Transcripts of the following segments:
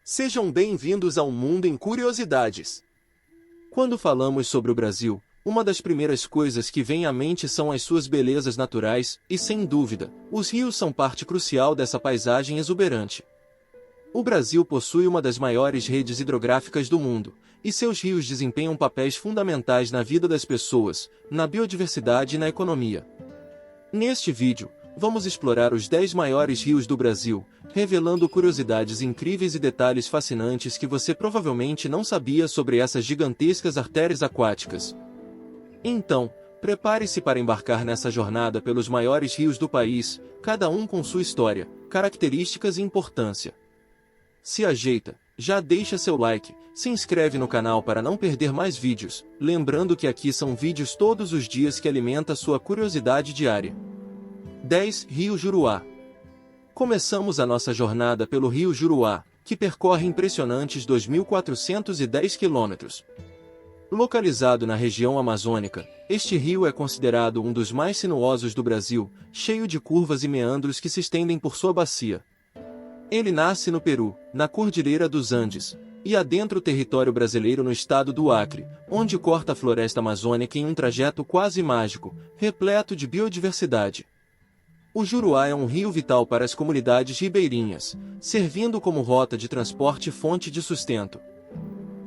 Sejam bem-vindos ao Mundo em Curiosidades. Quando falamos sobre o Brasil, uma das primeiras coisas que vem à mente são as suas belezas naturais, e sem dúvida, os rios são parte crucial dessa paisagem exuberante. O Brasil possui uma das maiores redes hidrográficas do mundo, e seus rios desempenham papéis fundamentais na vida das pessoas, na biodiversidade e na economia. Neste vídeo, vamos explorar os 10 maiores rios do Brasil, revelando curiosidades incríveis e detalhes fascinantes que você provavelmente não sabia sobre essas gigantescas artérias aquáticas. Então, prepare-se para embarcar nessa jornada pelos maiores rios do país, cada um com sua história, características e importância. Se ajeita, já deixa seu like, se inscreve no canal para não perder mais vídeos, lembrando que aqui são vídeos todos os dias que alimenta sua curiosidade diária. 10. Rio Juruá. Começamos a nossa jornada pelo Rio Juruá, que percorre impressionantes 2.410 quilômetros. Localizado na região amazônica, este rio é considerado um dos mais sinuosos do Brasil, cheio de curvas e meandros que se estendem por sua bacia. Ele nasce no Peru, na Cordilheira dos Andes, e adentra o território brasileiro no estado do Acre, onde corta a floresta amazônica em um trajeto quase mágico, repleto de biodiversidade. O Juruá é um rio vital para as comunidades ribeirinhas, servindo como rota de transporte e fonte de sustento.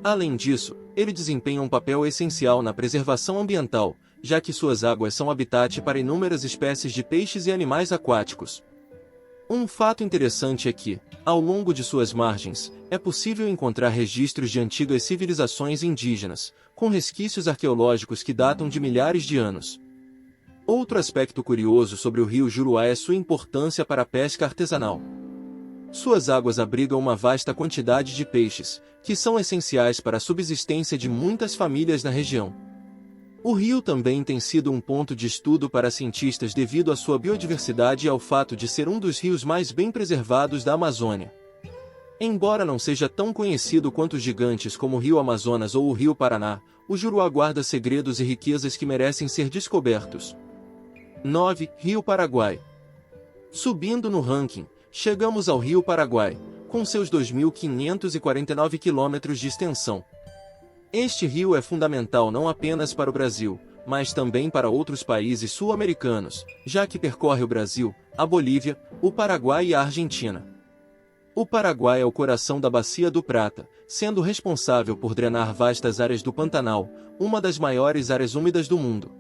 Além disso, ele desempenha um papel essencial na preservação ambiental, já que suas águas são habitat para inúmeras espécies de peixes e animais aquáticos. Um fato interessante é que, ao longo de suas margens, é possível encontrar registros de antigas civilizações indígenas, com resquícios arqueológicos que datam de milhares de anos. Outro aspecto curioso sobre o rio Juruá é sua importância para a pesca artesanal. Suas águas abrigam uma vasta quantidade de peixes, que são essenciais para a subsistência de muitas famílias na região. O rio também tem sido um ponto de estudo para cientistas devido à sua biodiversidade e ao fato de ser um dos rios mais bem preservados da Amazônia. Embora não seja tão conhecido quanto os gigantes como o Rio Amazonas ou o Rio Paraná, o Juruá guarda segredos e riquezas que merecem ser descobertos. 9. Rio Paraguai. Subindo no ranking, chegamos ao Rio Paraguai, com seus 2.549 quilômetros de extensão. Este rio é fundamental não apenas para o Brasil, mas também para outros países sul-americanos, já que percorre o Brasil, a Bolívia, o Paraguai e a Argentina. O Paraguai é o coração da Bacia do Prata, sendo responsável por drenar vastas áreas do Pantanal, uma das maiores áreas úmidas do mundo.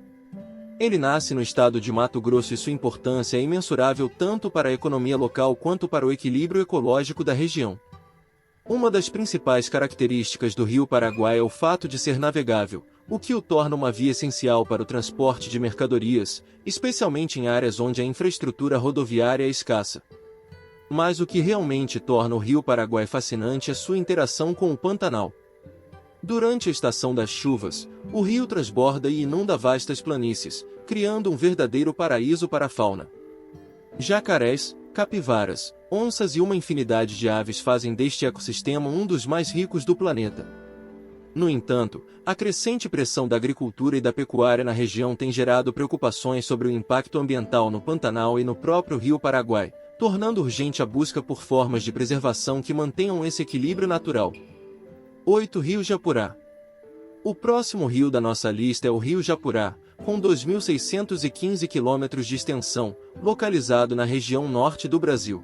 Ele nasce no estado de Mato Grosso e sua importância é imensurável tanto para a economia local quanto para o equilíbrio ecológico da região. Uma das principais características do Rio Paraguai é o fato de ser navegável, o que o torna uma via essencial para o transporte de mercadorias, especialmente em áreas onde a infraestrutura rodoviária é escassa. Mas o que realmente torna o Rio Paraguai fascinante é sua interação com o Pantanal. Durante a estação das chuvas, o rio transborda e inunda vastas planícies, criando um verdadeiro paraíso para a fauna. Jacarés, capivaras, onças e uma infinidade de aves fazem deste ecossistema um dos mais ricos do planeta. No entanto, a crescente pressão da agricultura e da pecuária na região tem gerado preocupações sobre o impacto ambiental no Pantanal e no próprio Rio Paraguai, tornando urgente a busca por formas de preservação que mantenham esse equilíbrio natural. 8. Rio Japurá. O próximo rio da nossa lista é o Rio Japurá, com 2.615 quilômetros de extensão, localizado na região norte do Brasil.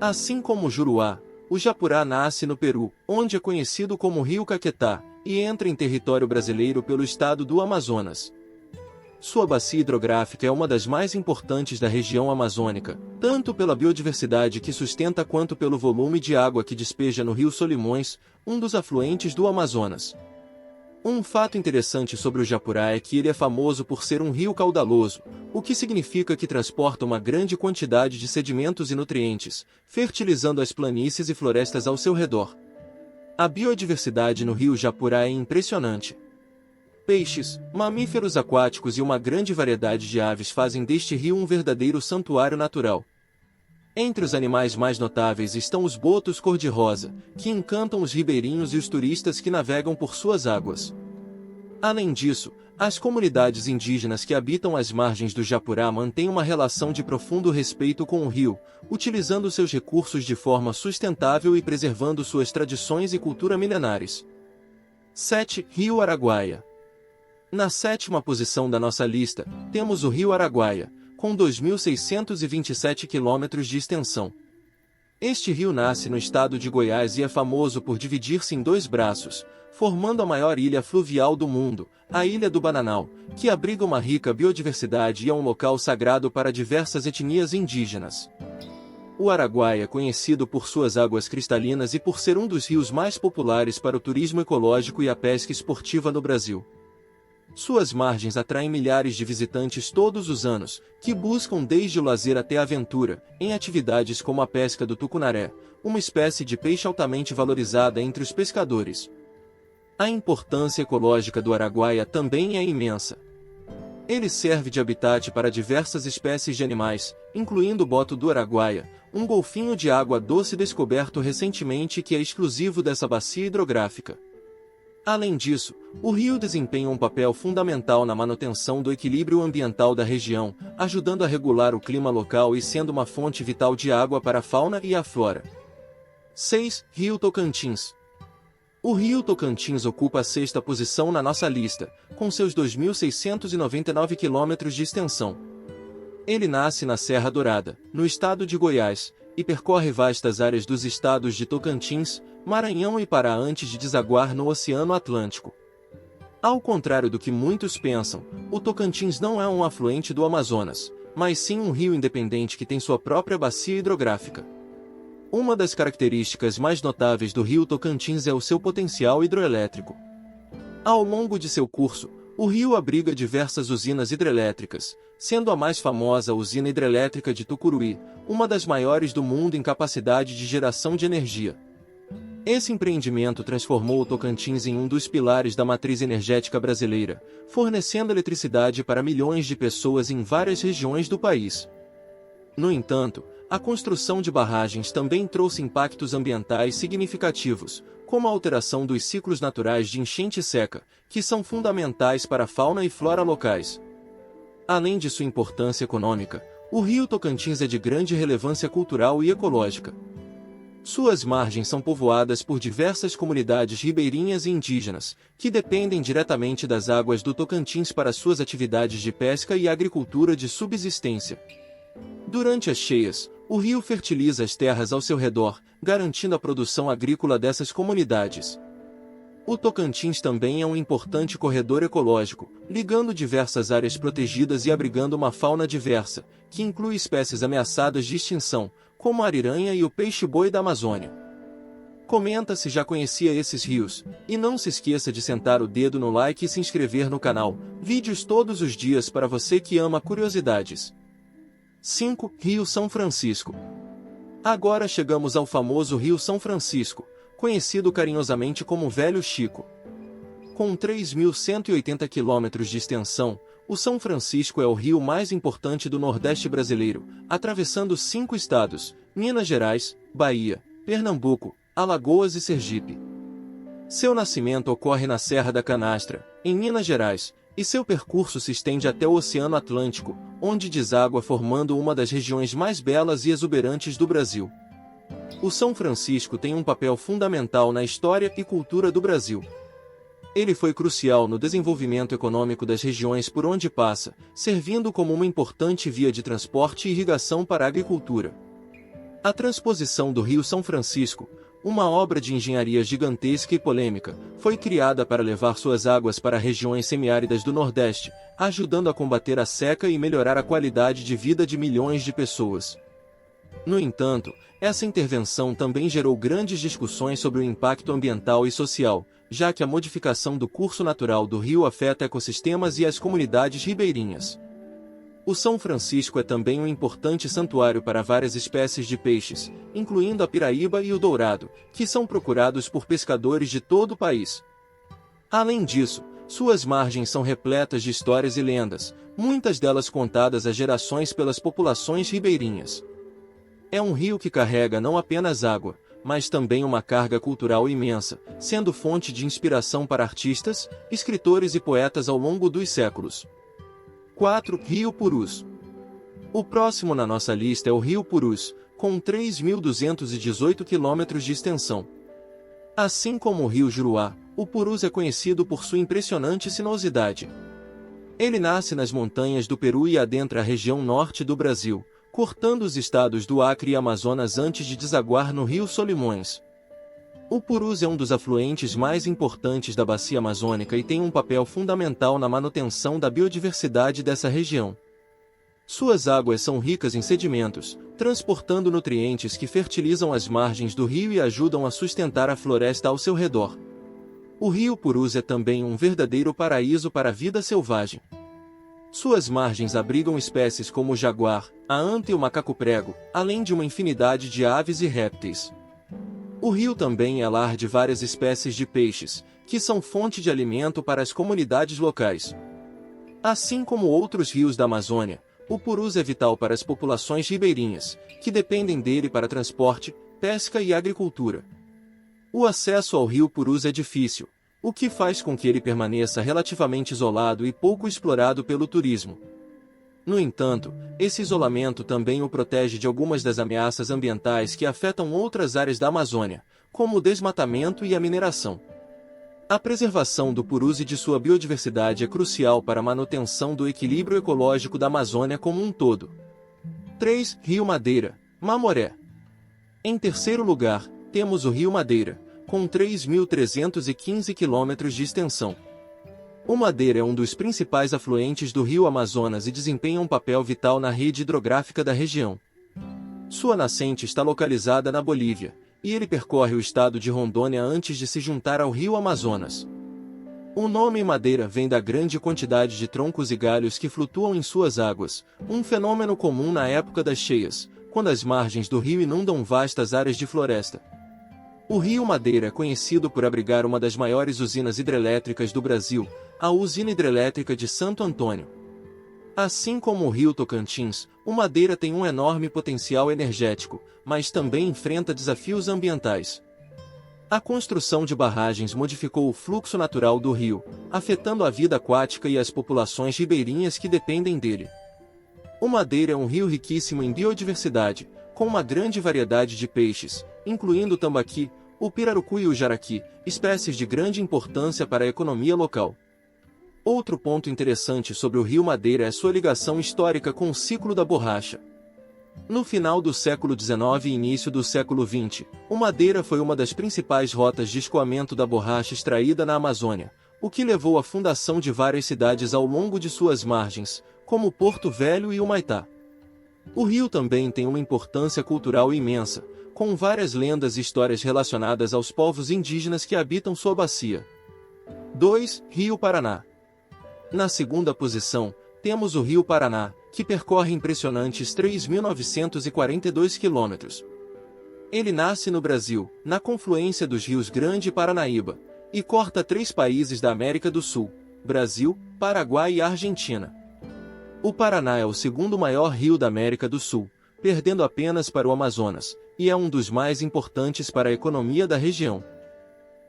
Assim como o Juruá, o Japurá nasce no Peru, onde é conhecido como Rio Caquetá, e entra em território brasileiro pelo estado do Amazonas. Sua bacia hidrográfica é uma das mais importantes da região amazônica, tanto pela biodiversidade que sustenta quanto pelo volume de água que despeja no Rio Solimões, um dos afluentes do Amazonas. Um fato interessante sobre o Japurá é que ele é famoso por ser um rio caudaloso, o que significa que transporta uma grande quantidade de sedimentos e nutrientes, fertilizando as planícies e florestas ao seu redor. A biodiversidade no rio Japurá é impressionante. Peixes, mamíferos aquáticos e uma grande variedade de aves fazem deste rio um verdadeiro santuário natural. Entre os animais mais notáveis estão os botos cor-de-rosa, que encantam os ribeirinhos e os turistas que navegam por suas águas. Além disso, as comunidades indígenas que habitam as margens do Japurá mantêm uma relação de profundo respeito com o rio, utilizando seus recursos de forma sustentável e preservando suas tradições e cultura milenares. 7. Rio Araguaia. Na sétima posição da nossa lista, temos o Rio Araguaia, com 2.627 quilômetros de extensão. Este rio nasce no estado de Goiás e é famoso por dividir-se em dois braços, formando a maior ilha fluvial do mundo, a Ilha do Bananal, que abriga uma rica biodiversidade e é um local sagrado para diversas etnias indígenas. O Araguaia é conhecido por suas águas cristalinas e por ser um dos rios mais populares para o turismo ecológico e a pesca esportiva no Brasil. Suas margens atraem milhares de visitantes todos os anos, que buscam desde o lazer até a aventura, em atividades como a pesca do tucunaré, uma espécie de peixe altamente valorizada entre os pescadores. A importância ecológica do Araguaia também é imensa. Ele serve de habitat para diversas espécies de animais, incluindo o boto do Araguaia, um golfinho de água doce descoberto recentemente que é exclusivo dessa bacia hidrográfica. Além disso, o rio desempenha um papel fundamental na manutenção do equilíbrio ambiental da região, ajudando a regular o clima local e sendo uma fonte vital de água para a fauna e a flora. 6. Rio Tocantins. O rio Tocantins ocupa a sexta posição na nossa lista, com seus 2.699 quilômetros de extensão. Ele nasce na Serra Dourada, no estado de Goiás, e percorre vastas áreas dos estados de Tocantins, Maranhão e Pará antes de desaguar no Oceano Atlântico. Ao contrário do que muitos pensam, o Tocantins não é um afluente do Amazonas, mas sim um rio independente que tem sua própria bacia hidrográfica. Uma das características mais notáveis do rio Tocantins é o seu potencial hidroelétrico. Ao longo de seu curso, o rio abriga diversas usinas hidrelétricas, sendo a mais famosa a usina hidrelétrica de Tucuruí, uma das maiores do mundo em capacidade de geração de energia. Esse empreendimento transformou o Tocantins em um dos pilares da matriz energética brasileira, fornecendo eletricidade para milhões de pessoas em várias regiões do país. No entanto, a construção de barragens também trouxe impactos ambientais significativos, como a alteração dos ciclos naturais de enchente e seca, que são fundamentais para a fauna e flora locais. Além de sua importância econômica, o rio Tocantins é de grande relevância cultural e ecológica. Suas margens são povoadas por diversas comunidades ribeirinhas e indígenas, que dependem diretamente das águas do Tocantins para suas atividades de pesca e agricultura de subsistência. Durante as cheias, o rio fertiliza as terras ao seu redor, garantindo a produção agrícola dessas comunidades. O Tocantins também é um importante corredor ecológico, ligando diversas áreas protegidas e abrigando uma fauna diversa, que inclui espécies ameaçadas de extinção, como a ariranha e o peixe-boi da Amazônia. Comenta se já conhecia esses rios, e não se esqueça de sentar o dedo no like e se inscrever no canal. Vídeos todos os dias para você que ama curiosidades. 5. Rio São Francisco. Agora chegamos ao famoso Rio São Francisco, conhecido carinhosamente como Velho Chico. Com 3.180 quilômetros de extensão, o São Francisco é o rio mais importante do Nordeste brasileiro, atravessando 5 estados: Minas Gerais, Bahia, Pernambuco, Alagoas e Sergipe. Seu nascimento ocorre na Serra da Canastra, em Minas Gerais, e seu percurso se estende até o Oceano Atlântico, onde deságua formando uma das regiões mais belas e exuberantes do Brasil. O São Francisco tem um papel fundamental na história e cultura do Brasil. Ele foi crucial no desenvolvimento econômico das regiões por onde passa, servindo como uma importante via de transporte e irrigação para a agricultura. A transposição do Rio São Francisco, uma obra de engenharia gigantesca e polêmica, foi criada para levar suas águas para regiões semiáridas do Nordeste, ajudando a combater a seca e melhorar a qualidade de vida de milhões de pessoas. No entanto, essa intervenção também gerou grandes discussões sobre o impacto ambiental e social, já que a modificação do curso natural do rio afeta ecossistemas e as comunidades ribeirinhas. O São Francisco é também um importante santuário para várias espécies de peixes, incluindo a piraíba e o dourado, que são procurados por pescadores de todo o país. Além disso, suas margens são repletas de histórias e lendas, muitas delas contadas há gerações pelas populações ribeirinhas. É um rio que carrega não apenas água, mas também uma carga cultural imensa, sendo fonte de inspiração para artistas, escritores e poetas ao longo dos séculos. 4. Rio Purus. O próximo na nossa lista é o Rio Purus, com 3.218 km de extensão. Assim como o Rio Juruá, o Purus é conhecido por sua impressionante sinuosidade. Ele nasce nas montanhas do Peru e adentra a região norte do Brasil, cortando os estados do Acre e Amazonas antes de desaguar no Rio Solimões. O Purus é um dos afluentes mais importantes da bacia amazônica e tem um papel fundamental na manutenção da biodiversidade dessa região. Suas águas são ricas em sedimentos, transportando nutrientes que fertilizam as margens do rio e ajudam a sustentar a floresta ao seu redor. O Rio Purus é também um verdadeiro paraíso para a vida selvagem. Suas margens abrigam espécies como o jaguar, a anta e o macaco-prego, além de uma infinidade de aves e répteis. O rio também é lar de várias espécies de peixes, que são fonte de alimento para as comunidades locais. Assim como outros rios da Amazônia, o Purus é vital para as populações ribeirinhas, que dependem dele para transporte, pesca e agricultura. O acesso ao rio Purus é difícil, o que faz com que ele permaneça relativamente isolado e pouco explorado pelo turismo. No entanto, esse isolamento também o protege de algumas das ameaças ambientais que afetam outras áreas da Amazônia, como o desmatamento e a mineração. A preservação do Purus e de sua biodiversidade é crucial para a manutenção do equilíbrio ecológico da Amazônia como um todo. 3. Rio Madeira, Mamoré. Em terceiro lugar, temos o Rio Madeira, com 3.315 km de extensão. O Madeira é um dos principais afluentes do rio Amazonas e desempenha um papel vital na rede hidrográfica da região. Sua nascente está localizada na Bolívia, e ele percorre o estado de Rondônia antes de se juntar ao rio Amazonas. O nome Madeira vem da grande quantidade de troncos e galhos que flutuam em suas águas, um fenômeno comum na época das cheias, quando as margens do rio inundam vastas áreas de floresta. O Rio Madeira é conhecido por abrigar uma das maiores usinas hidrelétricas do Brasil, a Usina Hidrelétrica de Santo Antônio. Assim como o Rio Tocantins, o Madeira tem um enorme potencial energético, mas também enfrenta desafios ambientais. A construção de barragens modificou o fluxo natural do rio, afetando a vida aquática e as populações ribeirinhas que dependem dele. O Madeira é um rio riquíssimo em biodiversidade, com uma grande variedade de peixes, incluindo o tambaqui, o pirarucu e o jaraqui, espécies de grande importância para a economia local. Outro ponto interessante sobre o Rio Madeira é sua ligação histórica com o ciclo da borracha. No final do século XIX e início do século XX, o Madeira foi uma das principais rotas de escoamento da borracha extraída na Amazônia, o que levou à fundação de várias cidades ao longo de suas margens, como Porto Velho e Humaitá. O rio também tem uma importância cultural imensa, com várias lendas e histórias relacionadas aos povos indígenas que habitam sua bacia. 2. Rio Paraná. Na segunda posição, temos o Rio Paraná, que percorre impressionantes 3.942 km. Ele nasce no Brasil, na confluência dos rios Grande e Paranaíba, e corta 3 países da América do Sul: Brasil, Paraguai e Argentina. O Paraná é o segundo maior rio da América do Sul, perdendo apenas para o Amazonas, e é um dos mais importantes para a economia da região.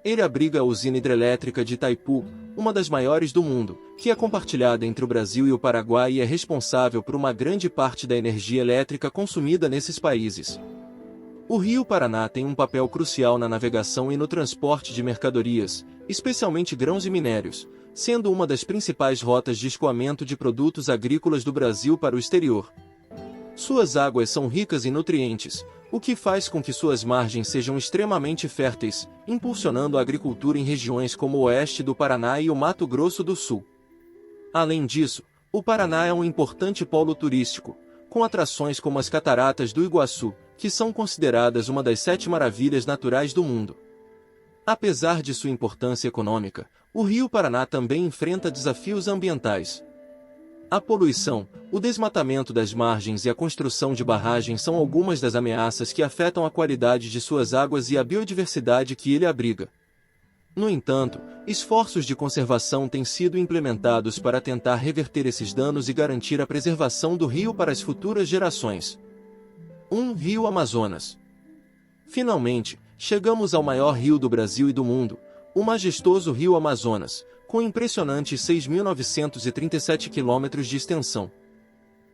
Ele abriga a usina hidrelétrica de Itaipu, uma das maiores do mundo, que é compartilhada entre o Brasil e o Paraguai e é responsável por uma grande parte da energia elétrica consumida nesses países. O Rio Paraná tem um papel crucial na navegação e no transporte de mercadorias, especialmente grãos e minérios, sendo uma das principais rotas de escoamento de produtos agrícolas do Brasil para o exterior. Suas águas são ricas em nutrientes, o que faz com que suas margens sejam extremamente férteis, impulsionando a agricultura em regiões como o oeste do Paraná e o Mato Grosso do Sul. Além disso, o Paraná é um importante polo turístico, com atrações como as Cataratas do Iguaçu, que são consideradas uma das 7 maravilhas naturais do mundo. Apesar de sua importância econômica, o Rio Paraná também enfrenta desafios ambientais. A poluição, o desmatamento das margens e a construção de barragens são algumas das ameaças que afetam a qualidade de suas águas e a biodiversidade que ele abriga. No entanto, esforços de conservação têm sido implementados para tentar reverter esses danos e garantir a preservação do rio para as futuras gerações. 1. Rio Amazonas. Finalmente, chegamos ao maior rio do Brasil e do mundo, o majestoso Rio Amazonas, com impressionantes 6.937 quilômetros de extensão.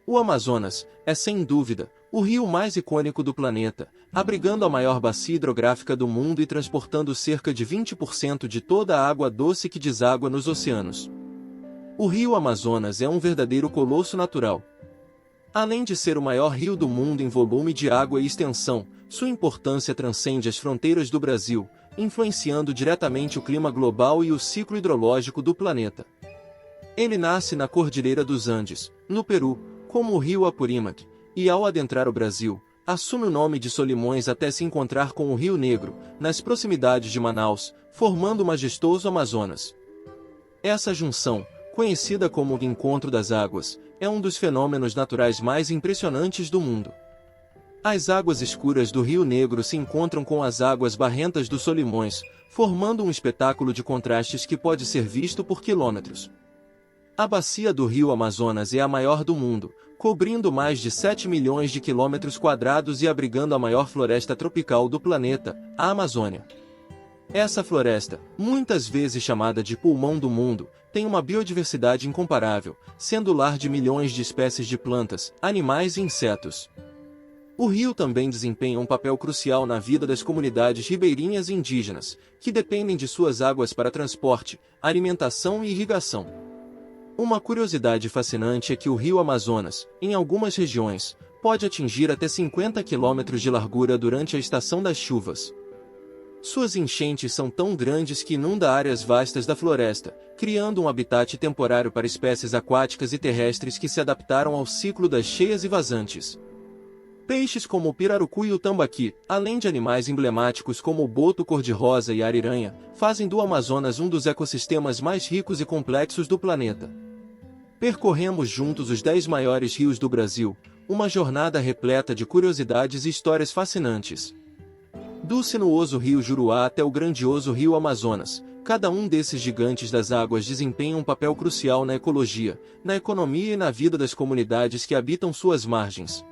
O Amazonas é, sem dúvida, o rio mais icônico do planeta, abrigando a maior bacia hidrográfica do mundo e transportando cerca de 20% de toda a água doce que deságua nos oceanos. O rio Amazonas é um verdadeiro colosso natural. Além de ser o maior rio do mundo em volume de água e extensão, sua importância transcende as fronteiras do Brasil, influenciando diretamente o clima global e o ciclo hidrológico do planeta. Ele nasce na Cordilheira dos Andes, no Peru, como o rio Apurímac, e ao adentrar o Brasil, assume o nome de Solimões até se encontrar com o Rio Negro, nas proximidades de Manaus, formando o majestoso Amazonas. Essa junção, conhecida como o Encontro das Águas, é um dos fenômenos naturais mais impressionantes do mundo. As águas escuras do Rio Negro se encontram com as águas barrentas do Solimões, formando um espetáculo de contrastes que pode ser visto por quilômetros. A bacia do Rio Amazonas é a maior do mundo, cobrindo mais de 7 milhões de quilômetros quadrados e abrigando a maior floresta tropical do planeta, a Amazônia. Essa floresta, muitas vezes chamada de pulmão do mundo, tem uma biodiversidade incomparável, sendo lar de milhões de espécies de plantas, animais e insetos. O rio também desempenha um papel crucial na vida das comunidades ribeirinhas e indígenas, que dependem de suas águas para transporte, alimentação e irrigação. Uma curiosidade fascinante é que o rio Amazonas, em algumas regiões, pode atingir até 50 quilômetros de largura durante a estação das chuvas. Suas enchentes são tão grandes que inunda áreas vastas da floresta, criando um habitat temporário para espécies aquáticas e terrestres que se adaptaram ao ciclo das cheias e vazantes. Peixes como o pirarucu e o tambaqui, além de animais emblemáticos como o boto cor-de-rosa e a ariranha, fazem do Amazonas um dos ecossistemas mais ricos e complexos do planeta. Percorremos juntos os 10 maiores rios do Brasil, uma jornada repleta de curiosidades e histórias fascinantes. Do sinuoso rio Juruá até o grandioso rio Amazonas, cada um desses gigantes das águas desempenha um papel crucial na ecologia, na economia e na vida das comunidades que habitam suas margens.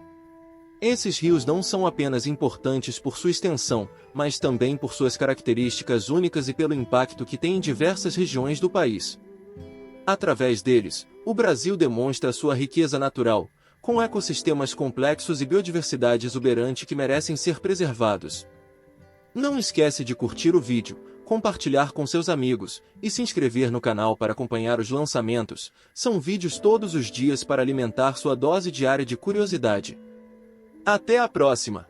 Esses rios não são apenas importantes por sua extensão, mas também por suas características únicas e pelo impacto que têm em diversas regiões do país. Através deles, o Brasil demonstra sua riqueza natural, com ecossistemas complexos e biodiversidade exuberante que merecem ser preservados. Não esquece de curtir o vídeo, compartilhar com seus amigos e se inscrever no canal para acompanhar os lançamentos. São vídeos todos os dias para alimentar sua dose diária de curiosidade. Até a próxima!